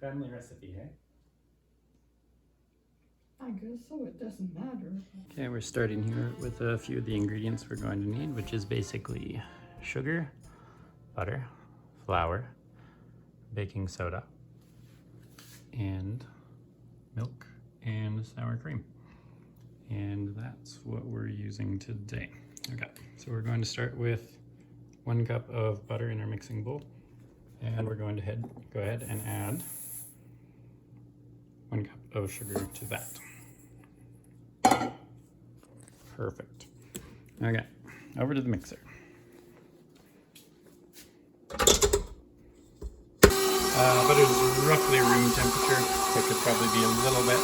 family recipe, hey? I guess so, it doesn't matter. Okay, we're starting here with a few of the ingredients we're going to need, which is basically sugar, butter, flour, baking soda, and milk and sour cream. And that's what we're using today. Okay, so we're going to start with 1 cup of butter in our mixing bowl. And we're going to go ahead and add 1 cup of sugar to that. Perfect. Okay, over to the mixer. Butter's roughly room temperature. It could probably be a little bit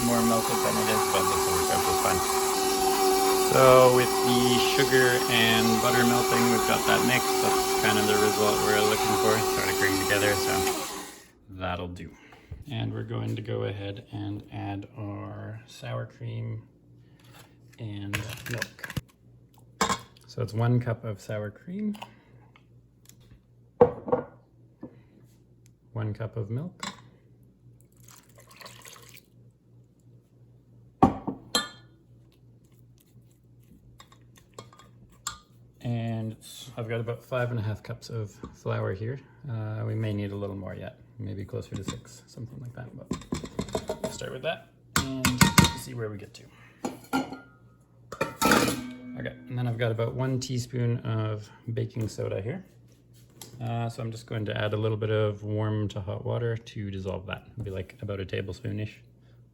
more melted than it is, but this will work out just fine. So with the sugar and butter melting, we've got that mix. That's kind of the result we're looking for. Sort of agreeing together, so that'll do. And we're going to go ahead and add our sour cream and milk. So it's 1 cup of sour cream, 1 cup of milk, and I've got about 5.5 cups of flour here. We may need a little more yet, maybe closer to 6, something like that, but we'll start with that and see where we get to. Okay, and then I've got about 1 teaspoon of baking soda here. So I'm just going to add a little bit of warm to hot water to dissolve that. It'll be like about a tablespoon-ish,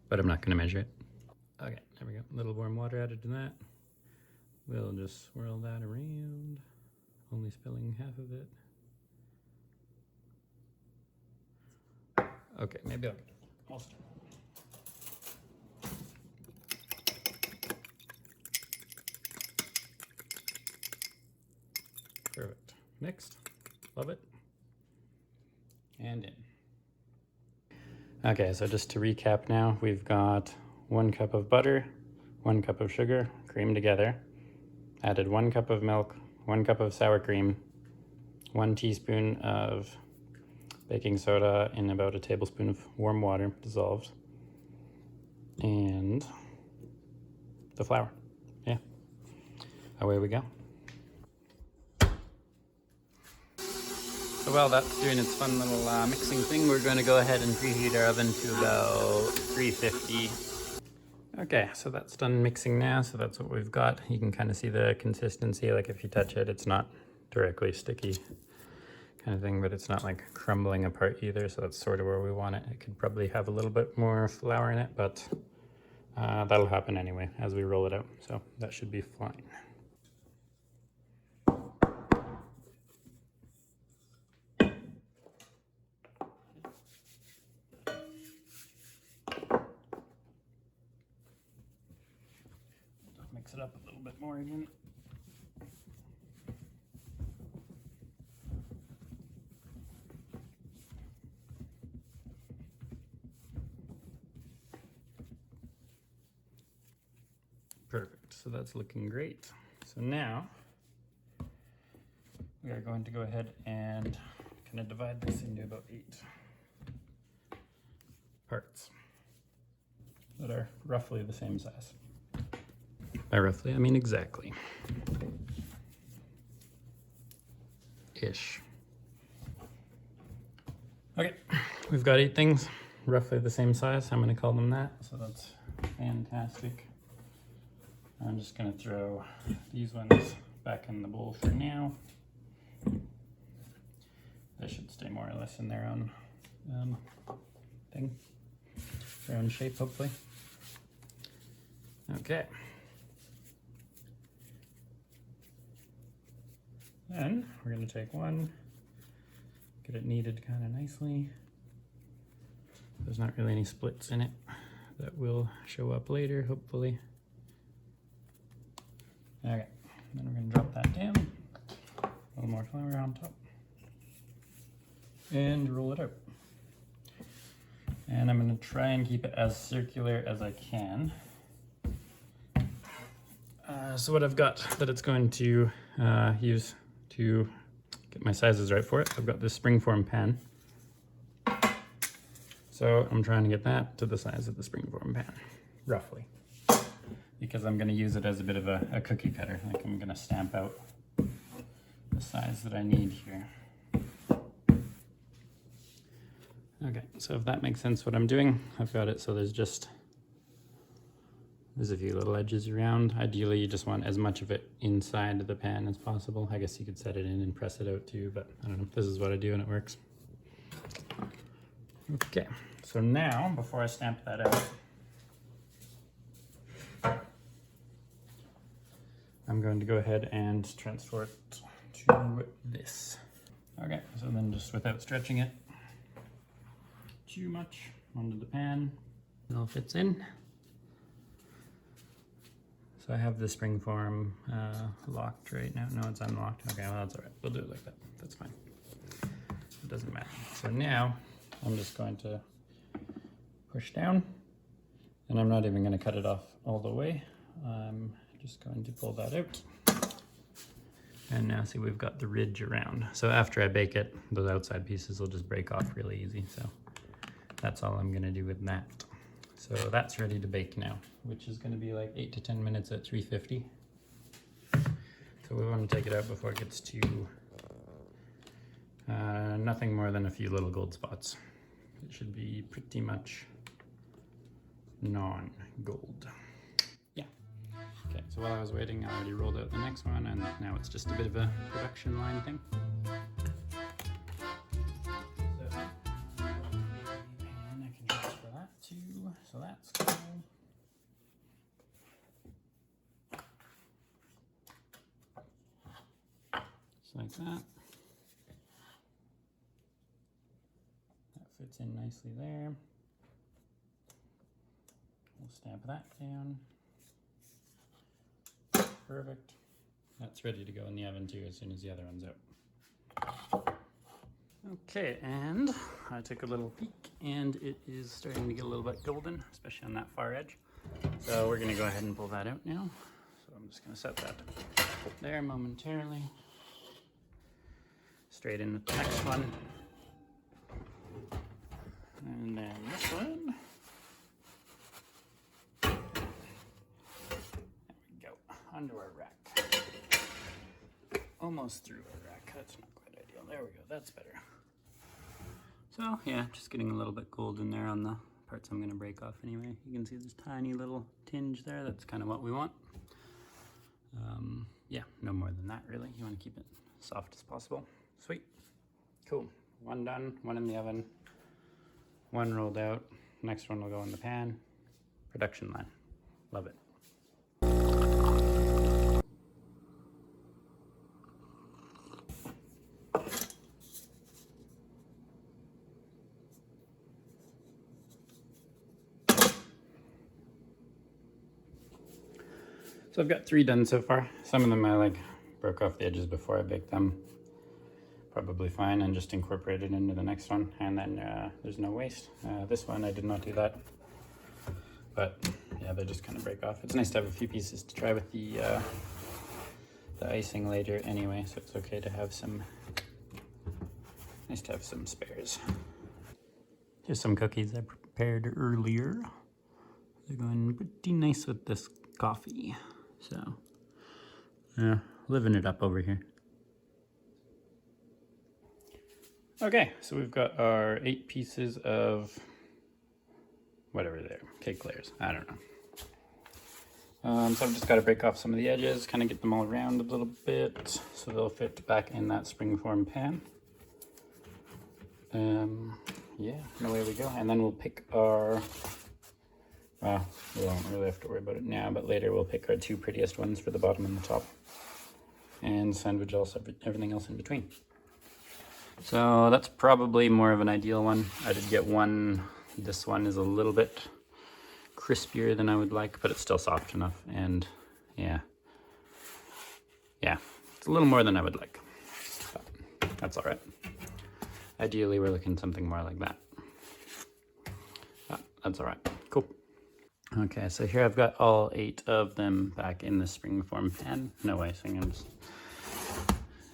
but I'm not going to measure it. Okay, there we go. A little warm water added to that. We'll just swirl that around, only spilling half of it. Okay, maybe I'll start. Perfect. Mixed. Love it. And in. Okay, so just to recap now, we've got 1 cup of butter, 1 cup of sugar, creamed together, added 1 cup of milk, 1 cup of sour cream, 1 teaspoon of baking soda in about a tablespoon of warm water, dissolved, and the flour. Yeah, away we go. So while that's doing its fun little mixing thing, we're going to go ahead and preheat our oven to about 350. Okay, so that's done mixing now, so that's what we've got. You can kind of see the consistency, like if you touch it, it's not directly sticky kind of thing, but it's not like crumbling apart either, so that's sort of where we want it. It could probably have a little bit more flour in it, but that'll happen anyway as we roll it out, so that should be fine. Mix it up a little bit more again. Perfect, so that's looking great. So now we are going to go ahead and kind of divide this into about 8 parts that are roughly the same size. By roughly, I mean exactly. Ish. Okay, we've got 8 things, roughly the same size. I'm going to call them that, so that's fantastic. I'm just going to throw these ones back in the bowl for now. They should stay more or less in their own thing, their own shape, hopefully. Okay. Then we're going to take one, get it kneaded kind of nicely. There's not really any splits in it that will show up later, hopefully. Okay, then we're going to drop that down, a little more flour on top, and roll it out. And I'm going to try and keep it as circular as I can. So what I've got that it's going to use to get my sizes right for it, I've got this springform pan. So I'm trying to get that to the size of the springform pan, roughly. Because I'm gonna use it as a bit of a cookie cutter. Like I'm gonna stamp out the size that I need here. Okay, so if that makes sense what I'm doing, I've got it so there's a few little edges around. Ideally you just want as much of it inside of the pan as possible. I guess you could set it in and press it out too, but I don't know, this is what I do and it works. Okay, so now before I stamp that out, I'm going to go ahead and transfer it to this. Okay, so then just without stretching it too much onto the pan, it all fits in. So I have the springform locked right now. No, it's unlocked. Okay, well that's all right. We'll do it like that. That's fine. It doesn't matter. So now I'm just going to push down, and I'm not even going to cut it off all the way. I'm just going to pull that out. And now see, we've got the ridge around. So after I bake it, those outside pieces will just break off really easy. So that's all I'm going to do with that. So that's ready to bake now, which is going to be like 8 to 10 minutes at 350. So we want to take it out before it gets to nothing more than a few little gold spots. It should be pretty much non-gold. Yeah. Okay, so while I was waiting, I already rolled out the next one, and now it's just a bit of a production line thing. So that's cool. Just like that. That fits in nicely there. We'll stamp that down. Perfect. That's ready to go in the oven too as soon as the other one's out. Okay, and I took a little peek and it is starting to get a little bit golden, especially on that far edge. So we're gonna go ahead and pull that out now. So I'm just gonna set that there momentarily. Straight in with the next one. And then this one. There we go, onto our rack. Almost through our rack, that's not quite ideal. There we go, that's better. So yeah, just getting a little bit gold in there on the parts I'm gonna break off anyway. You can see this tiny little tinge there. That's kind of what we want. Yeah, no more than that really. You want to keep it soft as possible. Sweet. Cool. One done, one in the oven, one rolled out. Next one will go in the pan. Production line. Love it. So I've got 3 done so far. Some of them I like broke off the edges before I baked them. Probably fine, and just incorporated into the next one. And then there's no waste. This one I did not do that, but yeah, they just kind of break off. It's nice to have a few pieces to try with the icing later anyway, so it's okay to have some, nice to have some spares. Here's some cookies I prepared earlier. They're going pretty nice with this coffee. So, yeah, living it up over here. Okay, so we've got our 8 pieces of whatever they're, cake layers, I don't know. So I've just got to break off some of the edges, kind of get them all around a little bit so they'll fit back in that springform pan. Yeah, and away we go. And then we'll pick our, well, we won't really have to worry about it now, but later we'll pick our 2 prettiest ones for the bottom and the top, and sandwich also everything else in between. So that's probably more of an ideal one. I did get one, this one is a little bit crispier than I would like, but it's still soft enough, and yeah, it's a little more than I would like, but that's all right. Ideally, we're looking something more like that. That's all right, cool. Okay, so here I've got all 8 of them back in the springform pan. No icing, I'm just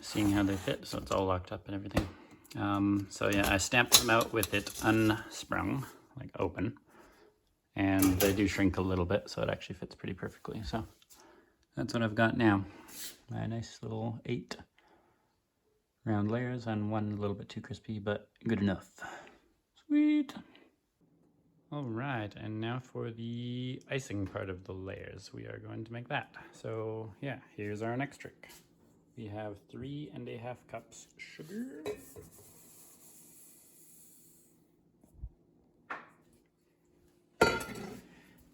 seeing how they fit, so it's all locked up and everything. So yeah, I stamped them out with it unsprung, like open, and they do shrink a little bit, so it actually fits pretty perfectly. So that's what I've got now. My nice little 8 round layers, and one a little bit too crispy, but good enough. Sweet. All right, and now for the icing part of the layers, we are going to make that. So yeah, here's our next trick. We have 3½ cups sugar.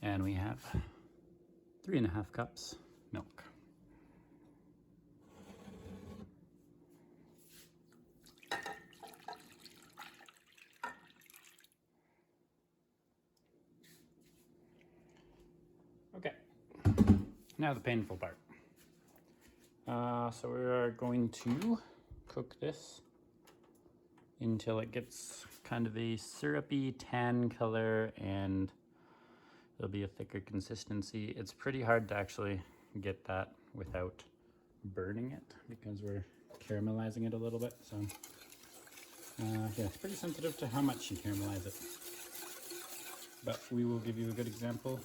And we have 3½ cups milk. Okay, now the painful part. So we are going to cook this until it gets kind of a syrupy tan color and it'll be a thicker consistency. It's pretty hard to actually get that without burning it because we're caramelizing it a little bit. So yeah, it's pretty sensitive to how much you caramelize it. But we will give you a good example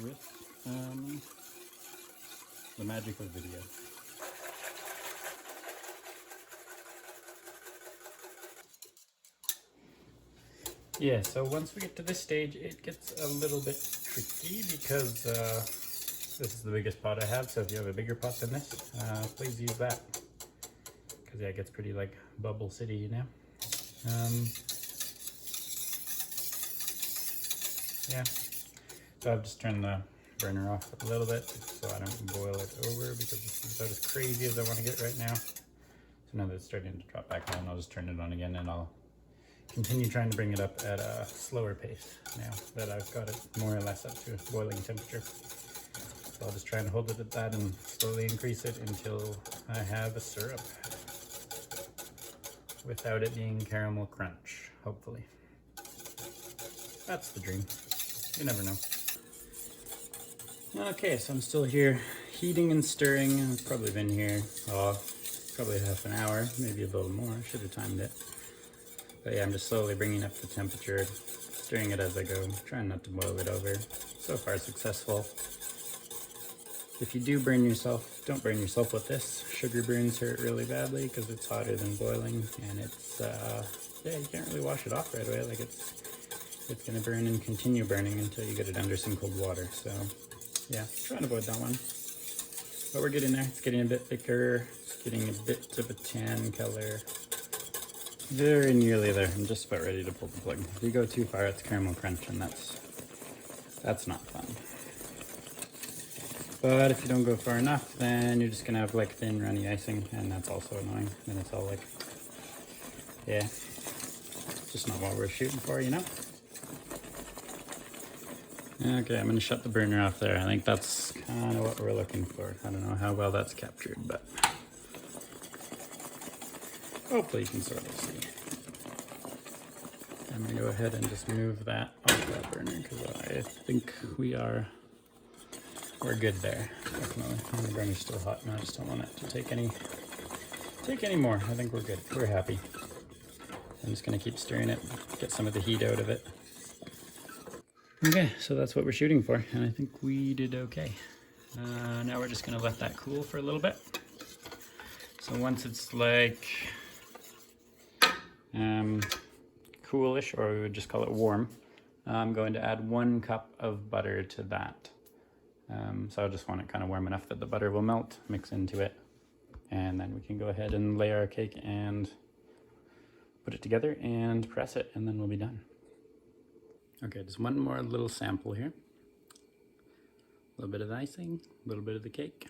with the magic of video. Yeah, so once we get to this stage, it gets a little bit tricky because this is the biggest pot I have. So if you have a bigger pot than this, please use that. Because yeah, it gets pretty like bubble city, you know. Yeah, so I've just turned the burner off a little bit so I don't boil it over because this is about as crazy as I want to get right now. So now that it's starting to drop back on, I'll just turn it on again and I'll continue trying to bring it up at a slower pace now that I've got it more or less up to boiling temperature. So I'll just try and hold it at that and slowly increase it until I have a syrup without it being caramel crunch, hopefully. That's the dream. You never know. Okay, so I'm still here heating and stirring. I've probably been here, probably half an hour, maybe a little more. I should have timed it. But yeah, I'm just slowly bringing up the temperature, stirring it as I go, trying not to boil it over. So far successful. If you do burn yourself, don't burn yourself with this. Sugar burns hurt really badly because it's hotter than boiling, and it's, yeah, you can't really wash it off right away. Like it's gonna burn and continue burning until you get it under some cold water. So yeah, try and avoid that one. But we're getting there. It's getting a bit thicker. It's getting a bit of a tan color. Very nearly there. I'm just about ready to pull the plug. If you go too far, it's caramel crunch, and that's not fun. But if you don't go far enough, then you're just gonna have like thin, runny icing, and that's also annoying. Then it's all like, yeah, just not what we're shooting for, you know? Okay, I'm gonna shut the burner off there. I think that's kind of what we're looking for. I don't know how well that's captured, but hopefully you can sort of see. I'm gonna go ahead and just move that off that burner because I think we're good there. Definitely. And the burner's still hot and I just don't want it to take any more. I think we're good. We're happy. I'm just gonna keep stirring it, get some of the heat out of it. Okay, so that's what we're shooting for, and I think we did okay. Now we're just gonna let that cool for a little bit. So once it's like coolish, or we would just call it warm, I'm going to add 1 cup of butter to that. So I just want it kind of warm enough that the butter will melt, mix into it, and then we can go ahead and lay our cake and put it together and press it, and then we'll be done. Okay, just one more little sample here. A little bit of the icing, a little bit of the cake.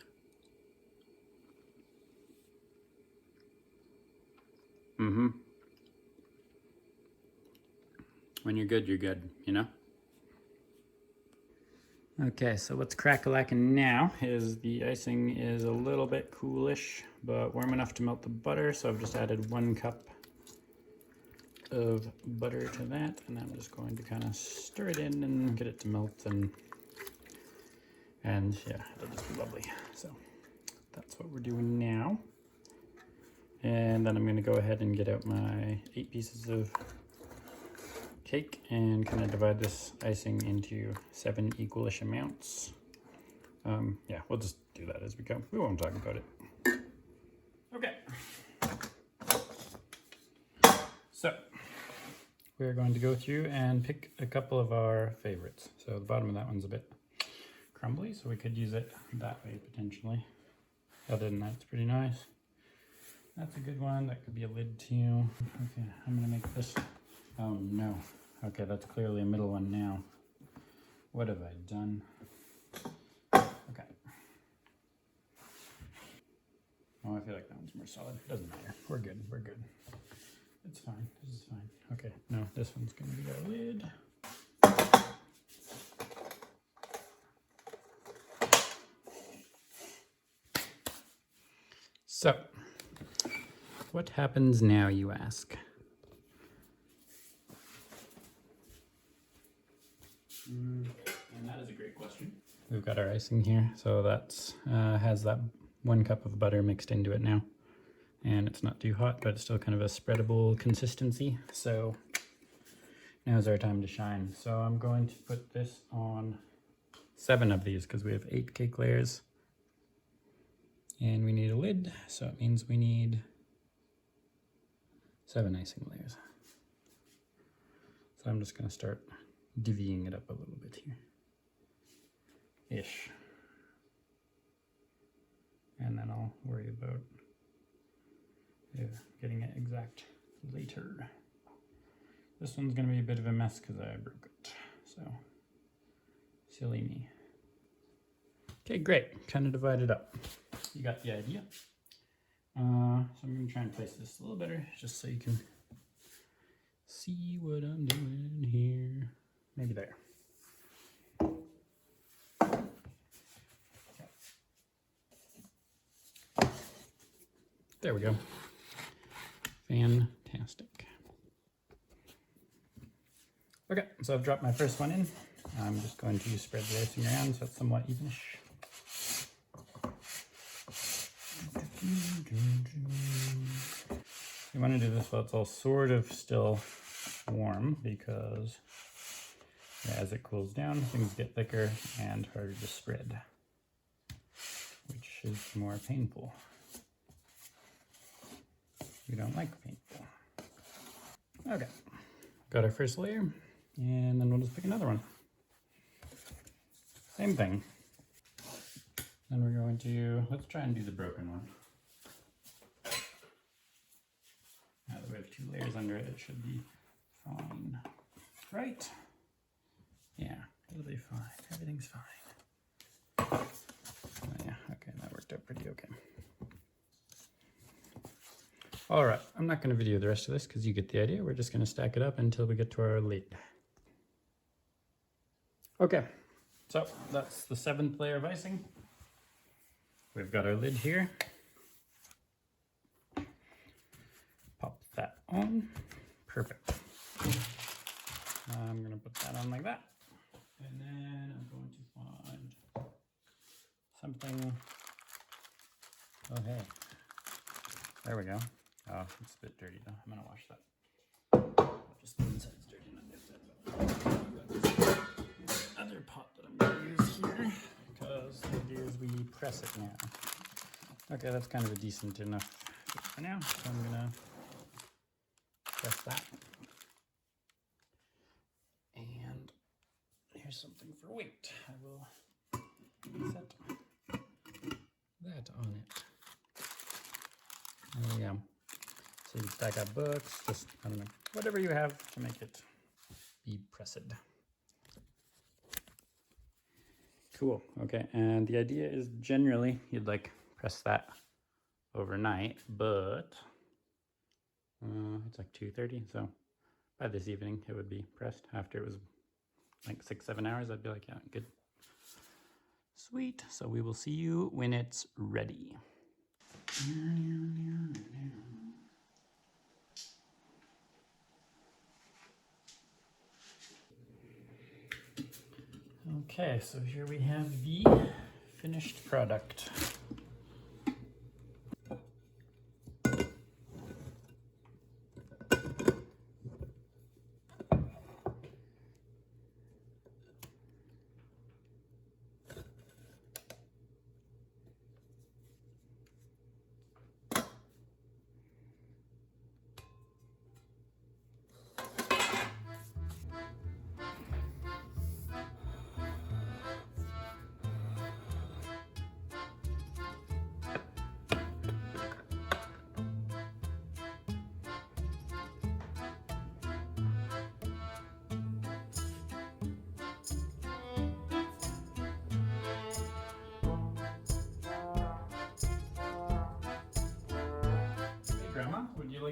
When you're good, you know? Okay, so what's crack-a-lackin' now is the icing is a little bit coolish, but warm enough to melt the butter, so I've just added 1 cup of butter to that, and I'm just going to kind of stir it in and get it to melt, and yeah, it'll just be lovely. So that's what we're doing now. And then I'm going to go ahead and get out my 8 pieces of cake and kind of divide this icing into 7 equalish amounts. Yeah, we'll just do that as we go. We won't talk about it. Okay. So we're going to go through and pick a couple of our favorites. So the bottom of that one's a bit crumbly, so we could use it that way potentially. Other than that, it's pretty nice. That's a good one. That could be a lid too. Okay, I'm gonna make this. Oh no. Okay, that's clearly a middle one now. What have I done? Okay. Oh, I feel like that one's more solid. Doesn't matter. We're good. We're good. It's fine. This is fine. Okay, no, this one's gonna be our lid. So, what happens now, you ask? And that is a great question. We've got our icing here, so that's has that 1 cup of butter mixed into it now. And it's not too hot, but it's still kind of a spreadable consistency. So now's our time to shine. So I'm going to put this on 7 of these because we have 8 cake layers. And we need a lid, so it means we need 7 icing layers. So I'm just going to start divvying it up a little bit here. Ish. And then I'll worry about getting it exact later. This one's going to be a bit of a mess because I broke it. So, silly me. Okay, great. Kind of divide it up. You got the idea. So I'm going to try and place this a little better just so you can see what I'm doing here. Maybe there. Okay. There we go. Fantastic. Okay, so I've dropped my first one in. I'm just going to spread the icing around so it's somewhat evenish. You want to do this while it's all sort of still warm because as it cools down, things get thicker and harder to spread, which is more painful. We don't like painful. Okay, got our first layer, and then we'll just pick another one. Same thing. Then we're going to, let's try and do the broken one. Now that we have 2 layers under it, it should be fine. Right? Yeah, it'll be fine. Everything's fine. Oh, yeah, okay, that worked out pretty okay. All right, I'm not going to video the rest of this because you get the idea. We're just going to stack it up until we get to our lid. Okay, so that's the 7th layer of icing. We've got our lid here. Pop that on. Perfect. I'm going to put that on like that. And then I'm going to find something. Oh, hey. There we go. Oh, it's a bit dirty though. I'm going to wash that. Just the inside's dirty, not the outside. I've got this other pot that I'm going to use here because the idea is we press it now. Okay, that's kind of a decent enough for now. So I'm going to press that. And here's something for weight. I will set that on it. There we go. So you stack up books, just, I don't know, whatever you have to make it be pressed. Cool, okay, and the idea is generally you'd like press that overnight, but it's like 2:30, so by this evening it would be pressed. After it was like 6-7 hours, I'd be like, yeah, good. Sweet, so we will see you when it's ready. Okay, so here we have the finished product.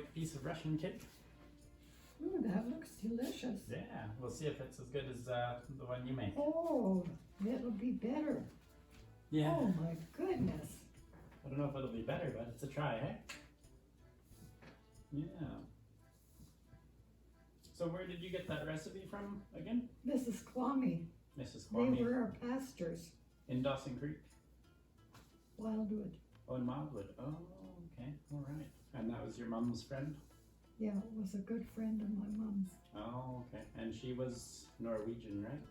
like a piece of Russian cake? Ooh, that looks delicious. Yeah, we'll see if it's as good as the one you make. Oh, it'll be better. Yeah. Oh my goodness. I don't know if it'll be better, but it's a try, eh? Yeah. So where did you get that recipe from again? Mrs. Kwame. Mrs. They Kwame. were our pastors. In Dawson Creek? Wildwood. Oh, in Wildwood. Oh, okay. All right. And that was your mom's friend? Yeah, it was a good friend of my mom's. Oh, okay. And she was Norwegian, right?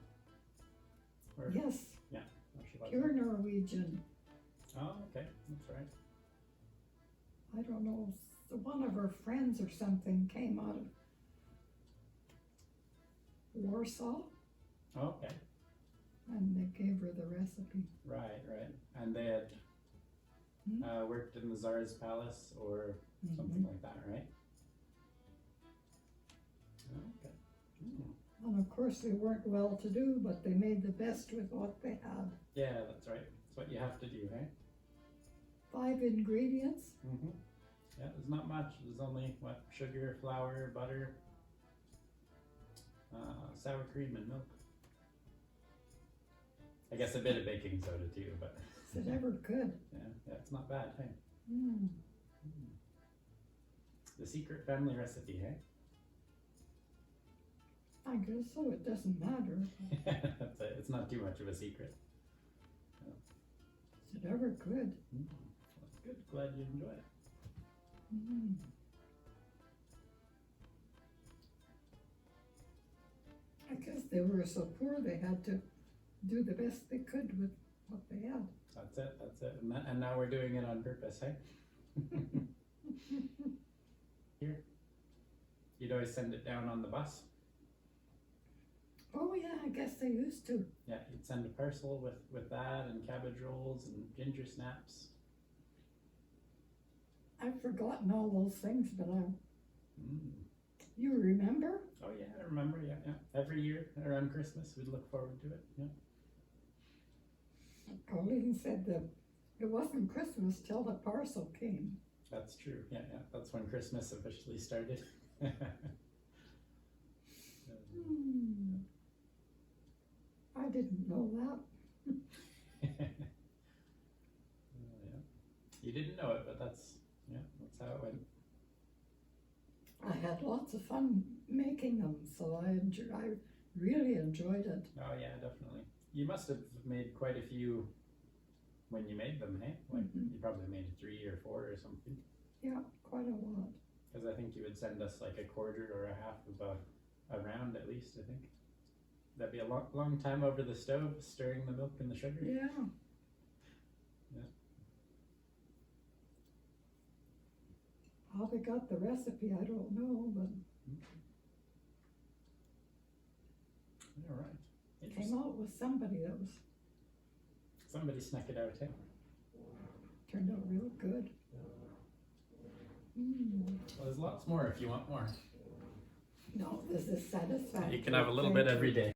Or, Yes, or she was pure Norwegian. Oh, okay. That's right. I don't know, one of her friends or something came out of Warsaw, Oh, okay. and they gave her the recipe. Right, right. And they had worked in the Tsar's palace or something like that, right? Oh, okay. And of course they weren't well to do, but they made the best with what they had. Yeah, that's right. That's what you have to do, right? 5 ingredients. Yeah, there's not much. There's only, what, sugar, flour, butter, sour cream, and milk. I guess a bit of baking soda too, but... Is it ever good? Yeah, it's not bad, hey? Mm. The secret family recipe, hey? I guess so, it doesn't matter. That's it. It's not too much of a secret. Is it ever good? That's good. Glad you enjoy it. Mm. I guess they were so poor they had to do the best they could with what they had. That's it. That's it. And now we're doing it on purpose, hey? Here. You'd always send it down on the bus. Oh yeah, I guess they used to. Yeah, you'd send a parcel with that and cabbage rolls and ginger snaps. I've forgotten all those things, but you remember? Oh yeah, I remember. Yeah. Every year around Christmas, we'd look forward to it. Yeah. Colleen said that it wasn't Christmas till the parcel came. That's true. Yeah. That's when Christmas officially started. I didn't know that. Yeah. You didn't know it, but that's how it went. I had lots of fun making them, so I really enjoyed it. Oh yeah, definitely. You must have made quite a few when you made them, hey? Like you probably made 3 or 4 or something. Yeah, quite a lot. Because I think you would send us like a quarter or a half of a round at least, I think. That'd be a long time over the stove, stirring the milk and the sugar. Yeah. How they got the recipe, I don't know, but All right. it Interesting. came out with somebody that was Somebody snuck it out, hey? turned out real good. Well, there's lots more if you want more. No, this is satisfying. You can have a little bit every day.